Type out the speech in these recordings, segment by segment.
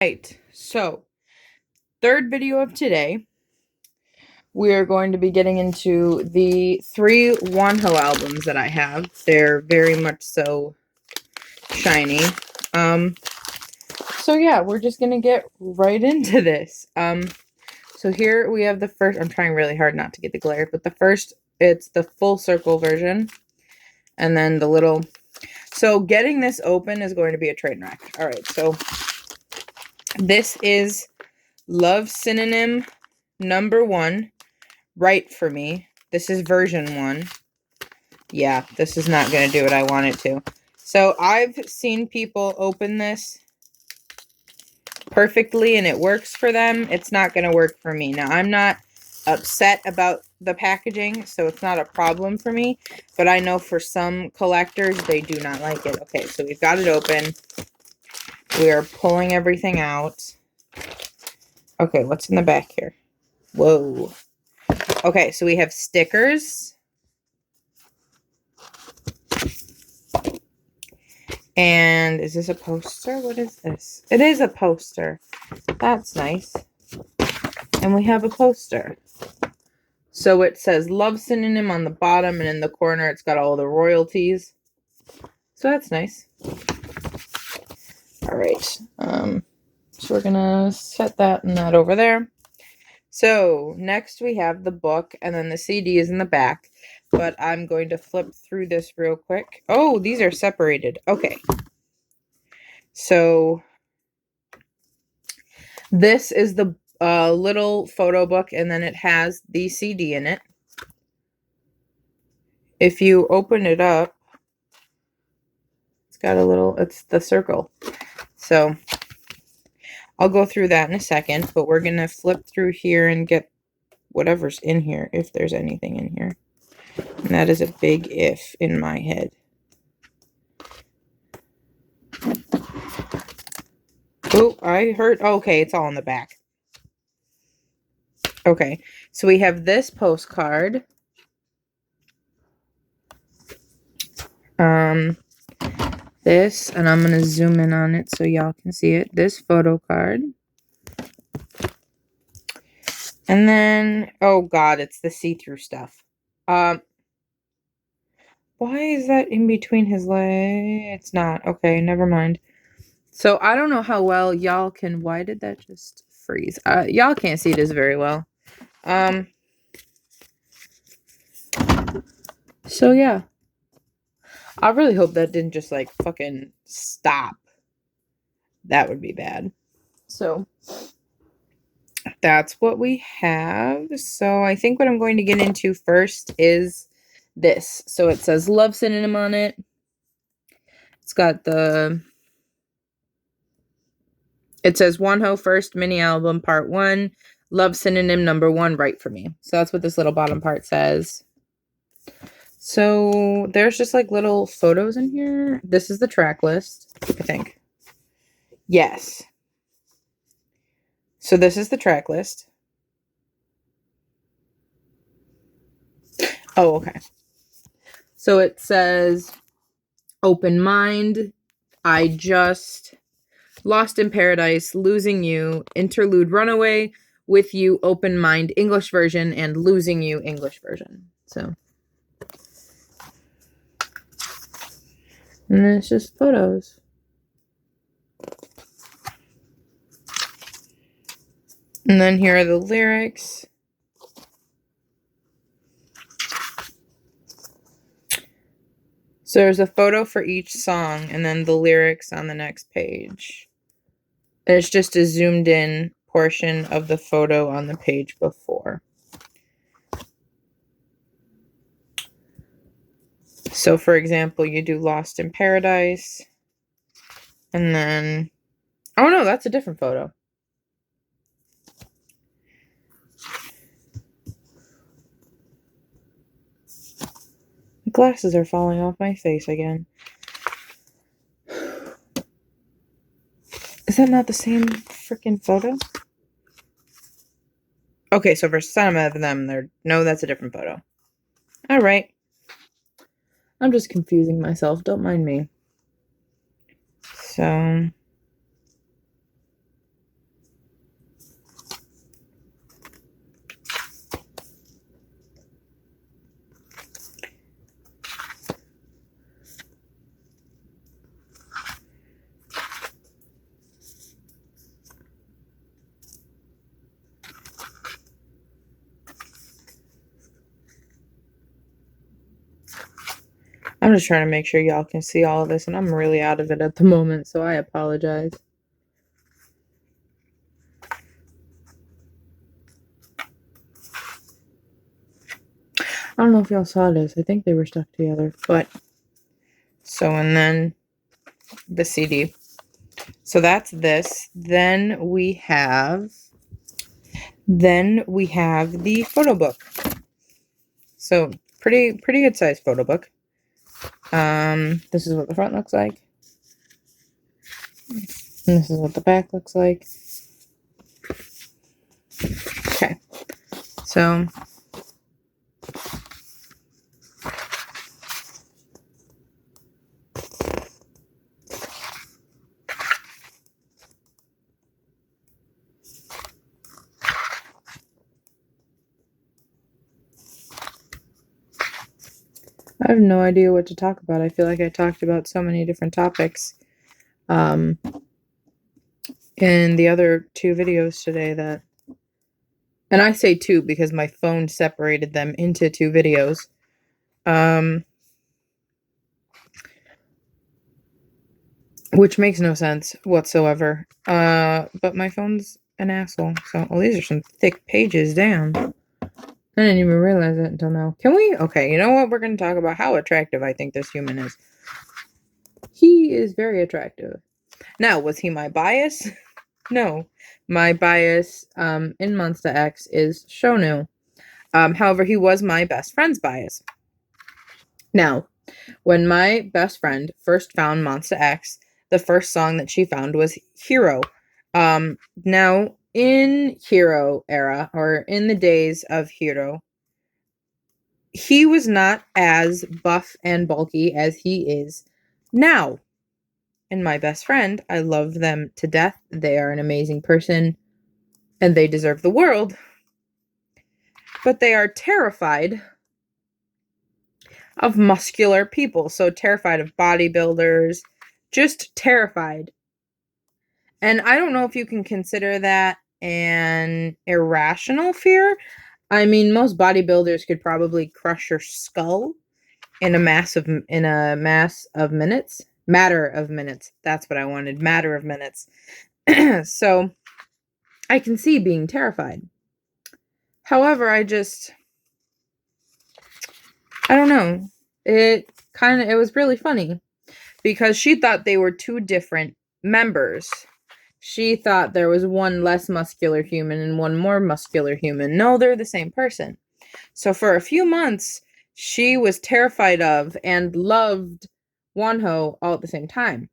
Right, so third video of today, we are going to be getting into the 3 Wonho albums that I have. They're very much so shiny. So yeah, we're just gonna get right into this. So here we have the first. I'm trying really hard not to get the glare, but the first, it's the full circle version, and then the little. So getting this open is going to be a train wreck. All right, so this is Love Synonym #1. Right for me. This is version 1. Yeah, this is not going to do what I want it to. So I've seen people open this perfectly and it works for them. It's not going to work for me. Now, I'm not upset about the packaging, so it's not a problem for me. But I know for some collectors, they do not like it. Okay, so we've got it open. We are pulling everything out. Okay, what's in the back here? Whoa. Okay, so we have stickers. And is this a poster? What is this? It is a poster. That's nice. And we have a poster. So it says Love Synonym on the bottom, and in the corner it's got all the royalties. So that's nice. All right. So we're gonna set that and that over there. So next we have the book, and then the CD is in the back. But I'm going to flip through this real quick. Oh, these are separated. Okay. So this is the little photo book, and then it has the CD in it. If you open it up, it's got a little, it's the circle. So I'll go through that in a second, but we're going to flip through here and get whatever's in here, if there's anything in here. And that is a big if in my head. Oh, I heard, okay, it's all in the back. Okay, so we have this postcard. This, and I'm going to zoom in on it so y'all can see it. This photo card. And then, oh god, it's the see-through stuff. Why is that in between his legs? It's not. Okay, never mind. So I don't know how well y'all can, why did that just freeze? Y'all can't see this very well. So yeah. I really hope that didn't just like fucking stop. That would be bad. So that's what we have. So I think what I'm going to get into first is this. So it says Love Synonym on it. It's got the, it says Wonho First Mini Album Part 1, Love Synonym #1, Right for Me. So that's what this little bottom part says. So there's just like little photos in here. This is the track list, I think. Yes. So this is the track list. Oh, okay. So it says Open Mind, I Just, Lost in Paradise, Losing You, Interlude Runaway, With You, Open Mind English version, and Losing You English version. So, and then it's just photos. And then here are the lyrics. So there's a photo for each song, and then the lyrics on the next page. And it's just a zoomed in portion of the photo on the page before. So for example, you do Lost in Paradise, and then, oh no, that's a different photo. My glasses are falling off my face again. Is that not the same freaking photo? Okay, so for some of them, no, that's a different photo. All right. I'm just confusing myself. Don't mind me. So, I'm just trying to make sure y'all can see all of this, and I'm really out of it at the moment, so I apologize. I don't know if y'all saw this. I think they were stuck together, but so, and then the CD. So that's this. Then we have the photo book. So pretty good sized photo book. This is what the front looks like. And this is what the back looks like. Okay. So I have no idea what to talk about. I feel like I talked about so many different topics in the other 2 videos today that, and I say 2 because my phone separated them into 2 videos. Which makes no sense whatsoever. But my phone's an asshole. So, well, these are some thick pages, damn. I didn't even realize that until now. Can we? Okay, you know what? We're going to talk about how attractive I think this human is. He is very attractive. Now, was he my bias? No. My bias in Monster X is Shonu. However, he was my best friend's bias. Now, when my best friend first found Monster X, the first song that she found was Hero. Now, in Hero era, or in the days of Hero, he was not as buff and bulky as he is now. And my best friend, I love them to death. They are an amazing person, and they deserve the world. But they are terrified of muscular people. So terrified of bodybuilders, just terrified. And I don't know if you can consider that an irrational fear. I mean, most bodybuilders could probably crush your skull in a mass of minutes. Matter of minutes. That's what I wanted. Matter of minutes. So I can see being terrified. However, I don't know. It was really funny because she thought they were 2 different members. She thought there was one less muscular human and one more muscular human. No, they're the same person. So for a few months, she was terrified of and loved Wonho all at the same time.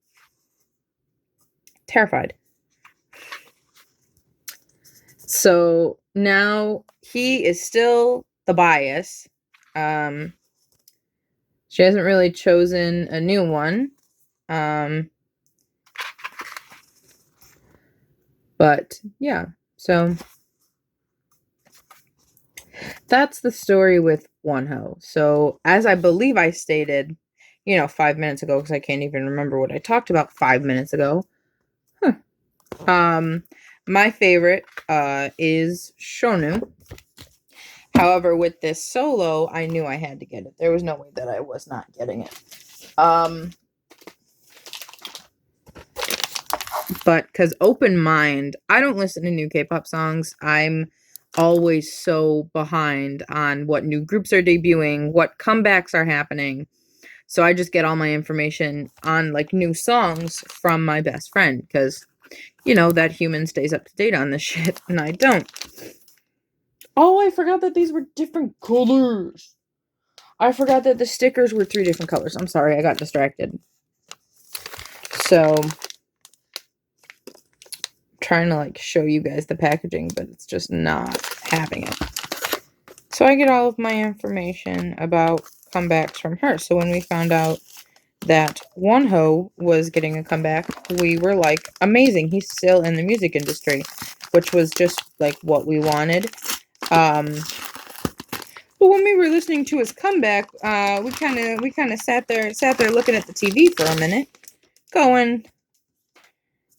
Terrified. So now he is still the bias. She hasn't really chosen a new one. But yeah, so that's the story with Wonho. So as I believe I stated, 5 minutes ago, because I can't even remember what I talked about 5 minutes ago. My favorite is Shonu. However, with this solo, I knew I had to get it. There was no way that I was not getting it. But because Open Mind, I don't listen to new K-pop songs. I'm always so behind on what new groups are debuting, what comebacks are happening. So I just get all my information on like new songs from my best friend because, that human stays up to date on this shit and I don't. Oh, I forgot that these were different colors. I forgot that the stickers were 3 different colors. I'm sorry, I got distracted. So trying to like show you guys the packaging, but it's just not having it. So I get all of my information about comebacks from her. So when we found out that Wonho was getting a comeback, we were like, amazing, he's still in the music industry, which was just like what we wanted. But when we were listening to his comeback, we kind of sat there looking at the TV for a minute, going,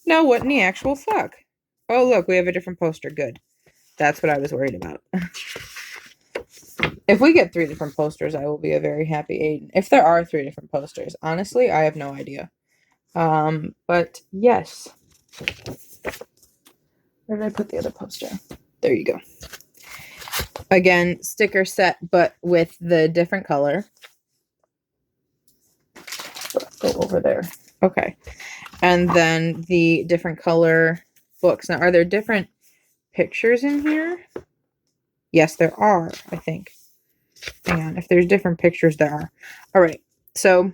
no, what in the actual fuck? Oh, look, we have a different poster. Good. That's what I was worried about. If we get 3 different posters, I will be a very happy Aiden. If there are 3 different posters, honestly, I have no idea. But yes. Where did I put the other poster? There you go. Again, sticker set, but with the different color. Let's go over there. Okay. And then the different color books. Now, are there different pictures in here? Yes, there are, I think. Hang on. If there's different pictures, there are. All right. So,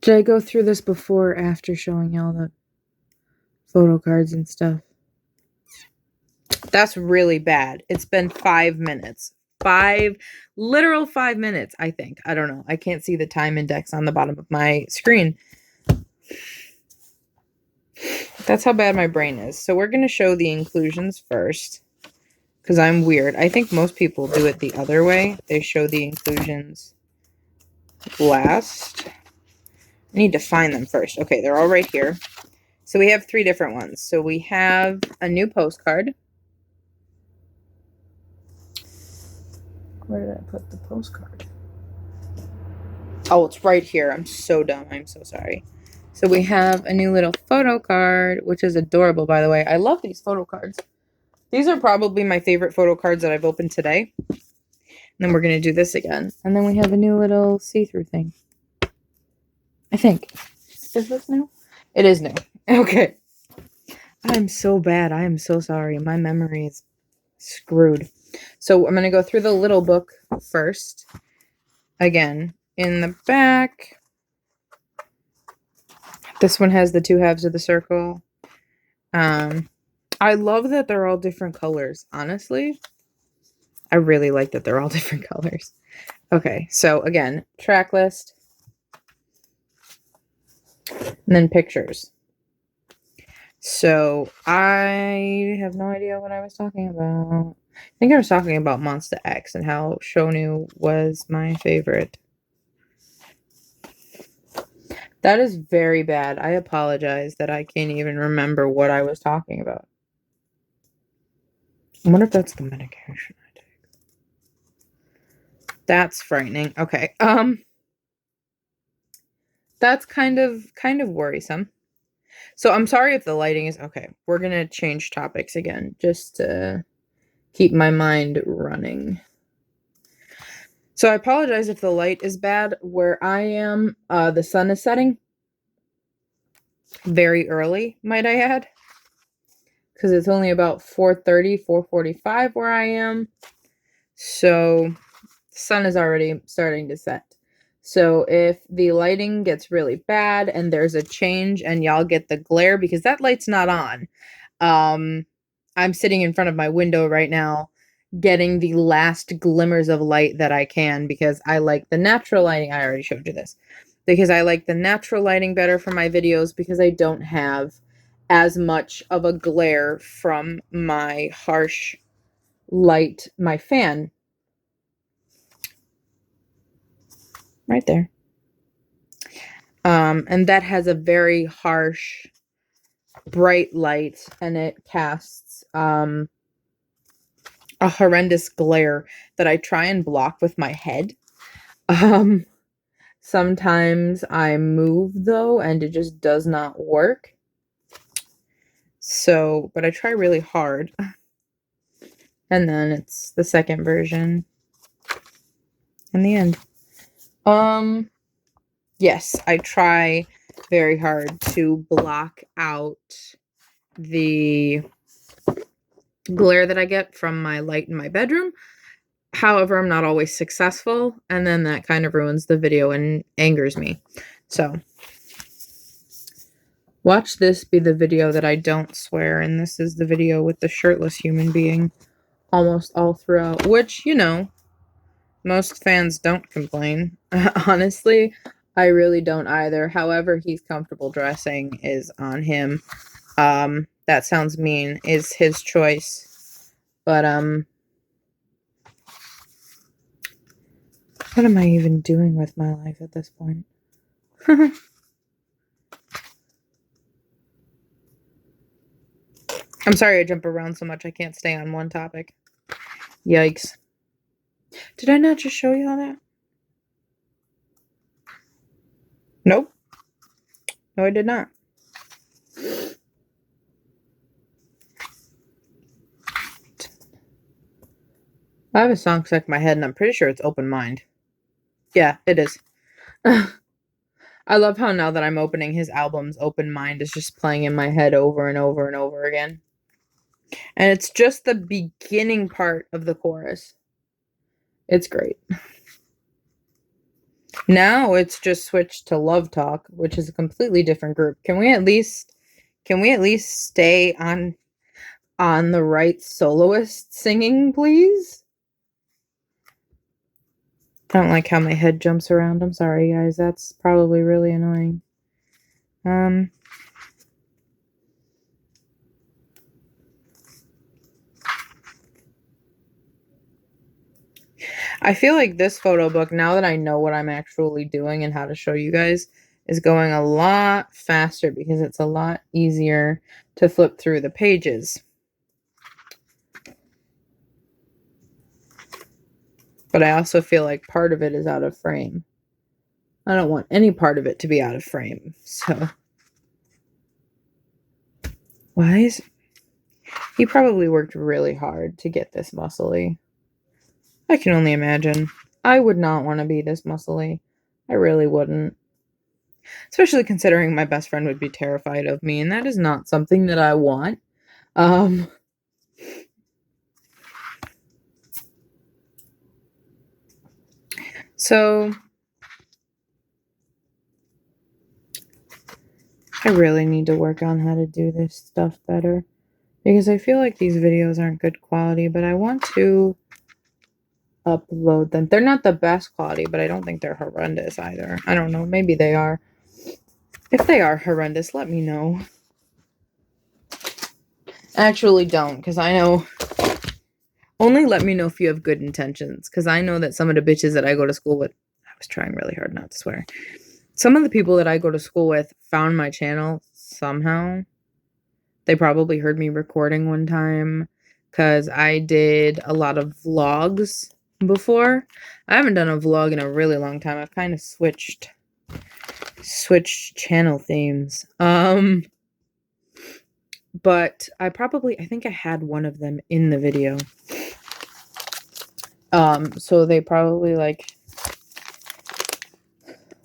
did I go through this before or after showing y'all the photo cards and stuff? That's really bad. It's been 5 minutes. Literal 5 minutes, I think. I don't know. I can't see the time index on the bottom of my screen. That's how bad my brain is. So we're going to show the inclusions first. Because I'm weird. I think most people do it the other way. They show the inclusions last. I need to find them first. Okay, they're all right here. So we have 3 different ones. So we have a new postcard. Where did I put the postcard? Oh, it's right here. I'm so dumb. I'm so sorry. So we have a new little photo card, which is adorable, by the way. I love these photo cards. These are probably my favorite photo cards that I've opened today. And then we're going to do this again. And then we have a new little see-through thing. I think. Is this new? It is new. Okay. I'm so bad. I am so sorry. My memory is screwed. So I'm going to go through the little book first. Again, in the back. This one has the 2 halves of the circle. I love that they're all different colors, honestly. I really like that they're all different colors. Okay, so again, track list. And then pictures. So I have no idea what I was talking about. I think I was talking about Monster X and how Shonu was my favorite. That is very bad. I apologize that I can't even remember what I was talking about. I wonder if that's the medication I take. That's frightening. Okay. That's kind of worrisome. So I'm sorry if the lighting is okay. We're going to change topics again just to keep my mind running. So I apologize if the light is bad. Where I am, the sun is setting very early, might I add. Because it's only about 4:30, 4:45 where I am. So the sun is already starting to set. So if the lighting gets really bad and there's a change and y'all get the glare, because that light's not on. I'm sitting in front of my window right now, getting the last glimmers of light that I can because I like the natural lighting. I already showed you this. Because I like the natural lighting better for my videos because I don't have as much of a glare from my harsh light, my fan. Right there. And that has a very harsh, bright light, and it casts a horrendous glare that I try and block with my head. Sometimes I move though, and it just does not work. So, but I try really hard. And then it's the second version in the end. Yes, I try very hard to block out the glare that I get from my light in my bedroom. However, I'm not always successful, and then that kind of ruins the video and angers me. So, watch this be the video that I don't swear, and this is the video with the shirtless human being almost all throughout, which, you know, most fans don't complain. Honestly, I really don't either. However he's comfortable dressing is on him. That sounds mean, is his choice. But, what am I even doing with my life at this point? I'm sorry I jump around so much. I can't stay on one topic. Yikes. Did I not just show you all that? Nope. No, I did not. I have a song stuck in my head, and I'm pretty sure it's Open Mind. Yeah, it is. I love how now that I'm opening his albums, Open Mind is just playing in my head over and over and over again. And it's just the beginning part of the chorus. It's great. Now it's just switched to Love Talk, which is a completely different group. Can we at least stay on the right soloist singing, please? I don't like how my head jumps around. I'm sorry, guys. That's probably really annoying. I feel like this photo book, now that I know what I'm actually doing and how to show you guys, is going a lot faster because it's a lot easier to flip through the pages. But I also feel like part of it is out of frame. I don't want any part of it to be out of frame, so. Why is... He probably worked really hard to get this muscly. I can only imagine. I would not want to be this muscly. I really wouldn't. Especially considering my best friend would be terrified of me, and that is not something that I want. So I really need to work on how to do this stuff better, because I feel like these videos aren't good quality, but I want to upload them. They're not the best quality, but I don't think they're horrendous either. I don't know. Maybe they are. If they are horrendous, let me know. Actually, don't, because I know... Only let me know if you have good intentions, because I know that some of the bitches that I go to school with... I was trying really hard not to swear. Some of the people that I go to school with found my channel somehow. They probably heard me recording one time, because I did a lot of vlogs before. I haven't done a vlog in a really long time. I've kind of switched channel themes. But I think I had one of them in the video. So they probably like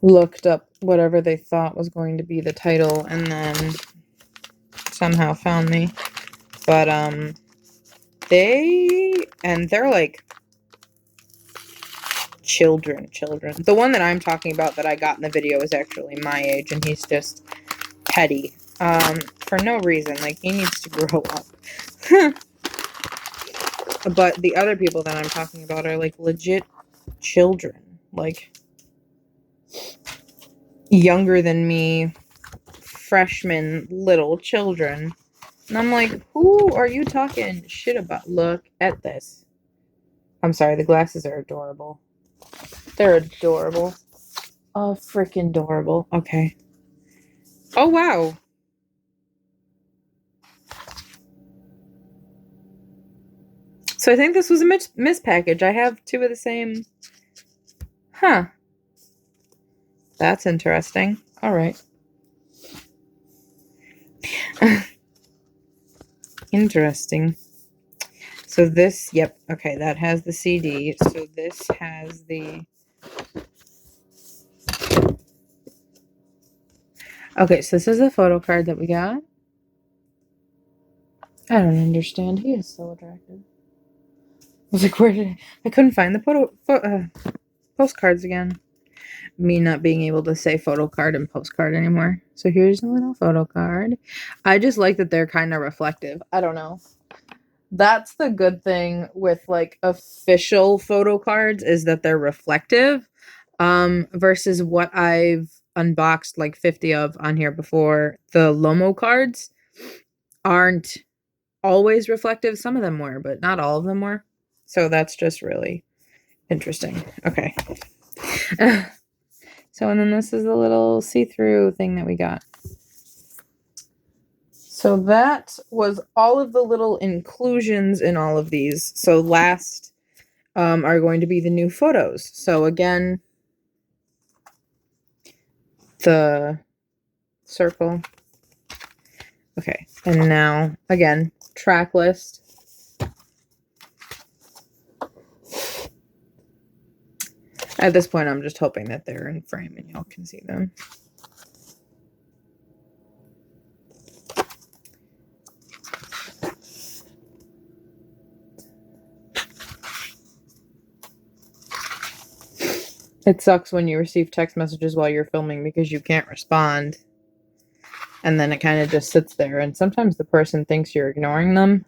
looked up whatever they thought was going to be the title and then somehow found me. But they're like children. The one that I'm talking about that I got in the video is actually my age, and he's just petty. For no reason. Like, he needs to grow up. But the other people that I'm talking about are like legit children. Like, younger than me, freshman little children. And I'm like, who are you talking shit about? Look at this. I'm sorry, the glasses are adorable. They're adorable. Oh, freaking adorable. Okay. Oh, wow. So I think this was a mispackage. I have two of the same. Huh. That's interesting. All right. Interesting. So this, yep, okay, that has the CD. So this has the... Okay, so this is the photo card that we got. I don't understand. He is so attractive. I was like, where did I couldn't find the postcards again. Me not being able to say photo card and postcard anymore. So here's a little photo card. I just like that they're kind of reflective. I don't know. That's the good thing with like official photo cards, is that they're reflective. Versus what I've unboxed like 50 of on here before. The Lomo cards aren't always reflective. Some of them were, but not all of them were. So that's just really interesting. Okay. So, and then this is the little see-through thing that we got. So that was all of the little inclusions in all of these. So last are going to be the new photos. So again, the circle. Okay, and now, again, track list. At this point, I'm just hoping that they're in frame and y'all can see them. It sucks when you receive text messages while you're filming because you can't respond. And then it kind of just sits there. And sometimes the person thinks you're ignoring them.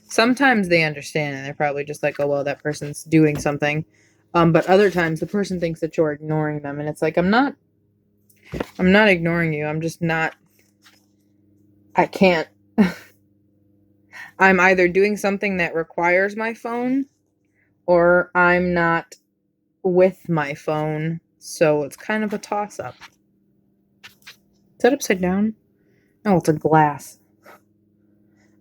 Sometimes they understand and they're probably just like, oh, well, that person's doing something. But other times the person thinks that you're ignoring them. And it's like, I'm not ignoring you. I'm just not. I can't. I'm either doing something that requires my phone or I'm not with my phone. So it's kind of a toss-up. Is that upside down? Oh, it's a glass.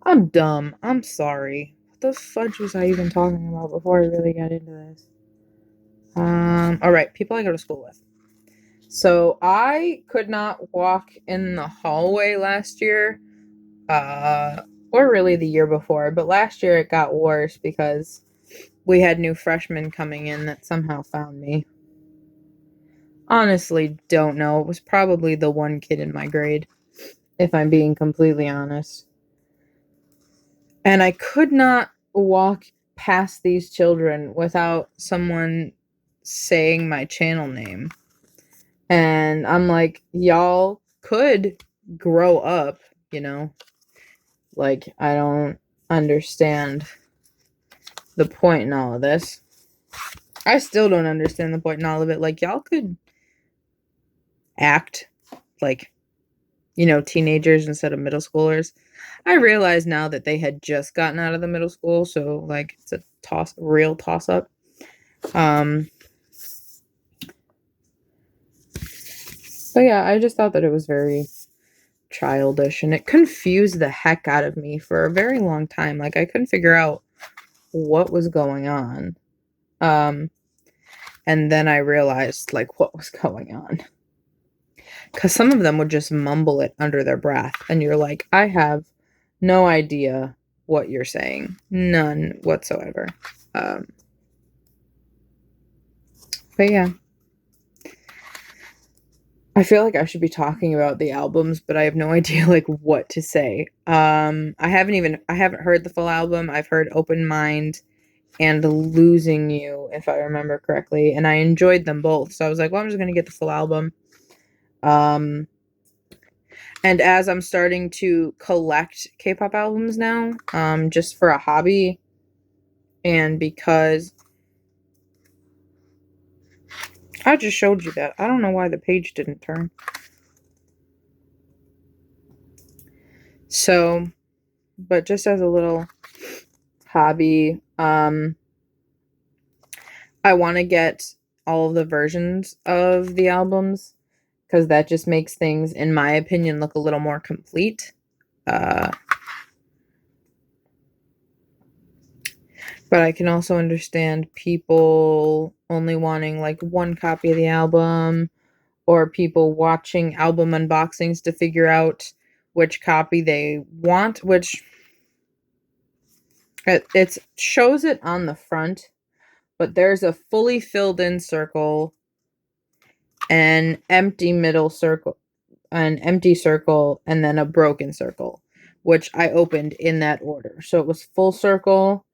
I'm dumb. I'm sorry. What the fudge was I even talking about before I really got into this? Alright, people I go to school with. So I could not walk in the hallway last year, or really the year before, but last year it got worse because we had new freshmen coming in that somehow found me. Honestly, don't know. It was probably the one kid in my grade, if I'm being completely honest. And I could not walk past these children without someone saying my channel name. And I'm like, y'all could grow up, you know? Like, I don't understand the point in all of this. I still don't understand the point in all of it. Like, y'all could act like, you know, teenagers instead of middle schoolers. I realize now that they had just gotten out of the middle school, so like it's a real toss up. But yeah, I just thought that it was very childish and it confused the heck out of me for a very long time. Like I couldn't figure out what was going on. And then I realized like what was going on. Because some of them would just mumble it under their breath. And you're like, I have no idea what you're saying. None whatsoever. But yeah. I feel like I should be talking about the albums, but I have no idea like what to say. I haven't heard the full album. I've heard Open Mind and Losing You, if I remember correctly, and I enjoyed them both. So I was like, well, I'm just gonna get the full album. And as I'm starting to collect K-pop albums now, just for a hobby, and because I just showed you that. I don't know why the page didn't turn. So, but just as a little hobby, I want to get all of the versions of the albums because that just makes things, in my opinion, look a little more complete. But I can also understand people only wanting like one copy of the album, or people watching album unboxings to figure out which copy they want, which it shows it on the front, but there's a fully filled in circle, an empty middle circle, an empty circle, and then a broken circle, which I opened in that order. So it was full circle,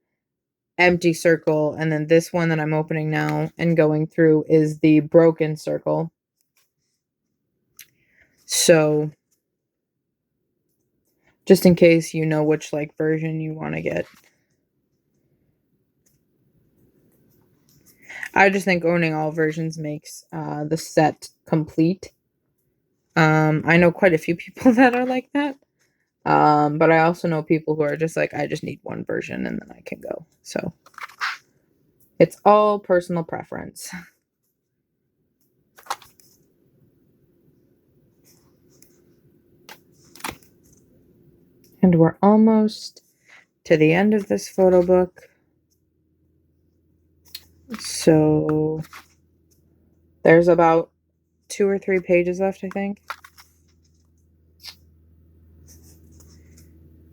empty circle, and then this one that I'm opening now and going through is the broken circle. So just in case you know which like version you want to get. I just think owning all versions makes the set complete. I know quite a few people that are like that. But I also know people who are just like, I just need one version and then I can go. So it's all personal preference. And we're almost to the end of this photo book. So there's about 2 or 3 pages left, I think.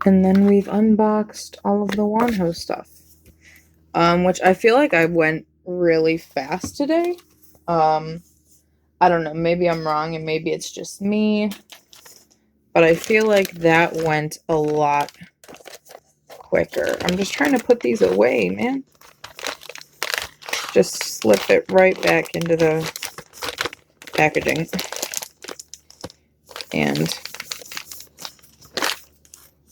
And then we've unboxed all of the Wonho stuff, which I feel like I went really fast today. I don't know, maybe I'm wrong and maybe it's just me, but I feel like that went a lot quicker. I'm just trying to put these away, man. Just slip it right back into the packaging. And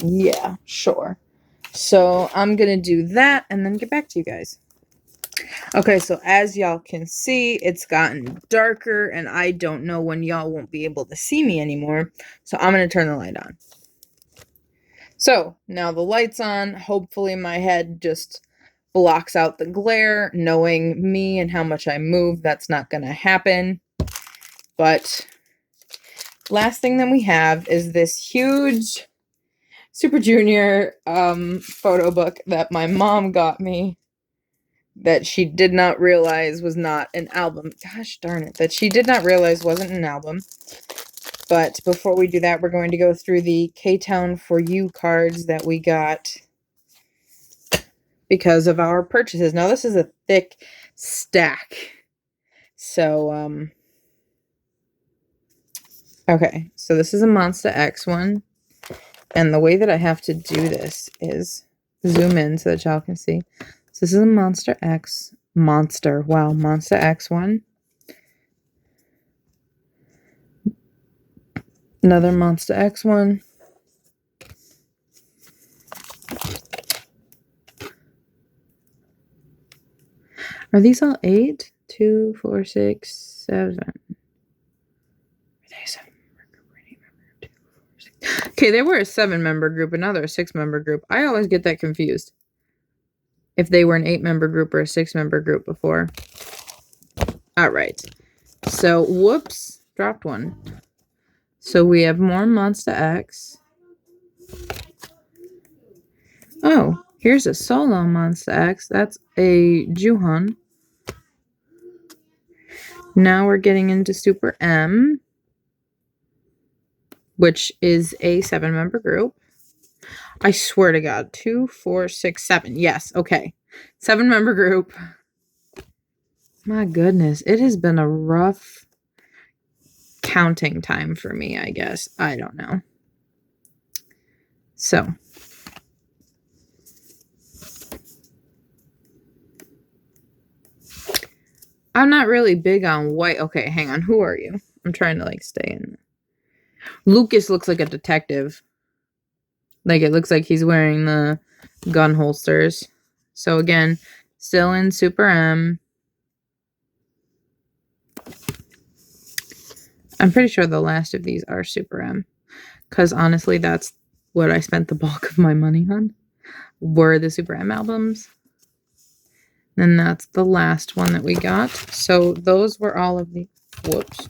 yeah, sure. So I'm gonna do that and then get back to you guys. Okay, so as y'all can see, it's gotten darker and I don't know when y'all won't be able to see me anymore. So I'm gonna turn the light on. So now the light's on. Hopefully my head just blocks out the glare. Knowing me and how much I move, that's not gonna happen. But last thing that we have is this huge Super Junior photo book that my mom got me that she did not realize was not an album. Gosh darn it. That she did not realize wasn't an album. But before we do that, we're going to go through the K-Town For You cards that we got because of our purchases. Now, this is a thick stack. So, okay. So this is a Monster X one. And the way that I have to do this is zoom in so that y'all can see. So this is a Monster X one. Another Monster X one. Are these all 8? 2, 4, 6, 7. Okay, they were a 7-member group, and now they're a 6-member group. I always get that confused. If they were an 8-member group or a 6-member group before. Alright. So, whoops. Dropped one. So, we have more Monster X. Oh, here's a solo Monster X. That's a Juhan. Now we're getting into Super M, which is a 7-member group. I swear to God. 2, 4, 6, 7. Yes, okay. 7-member group. My goodness. It has been a rough counting time for me, I guess. I don't know. So. I'm not really big on white. Okay, hang on. Who are you? I'm trying to, like, stay in. Lucas looks like a detective. Like, it looks like he's wearing the gun holsters. So, again, still in Super M. I'm pretty sure the last of these are Super M. Because, honestly, that's what I spent the bulk of my money on. Were the Super M albums. And that's the last one that we got. So, those were all of the... Whoops.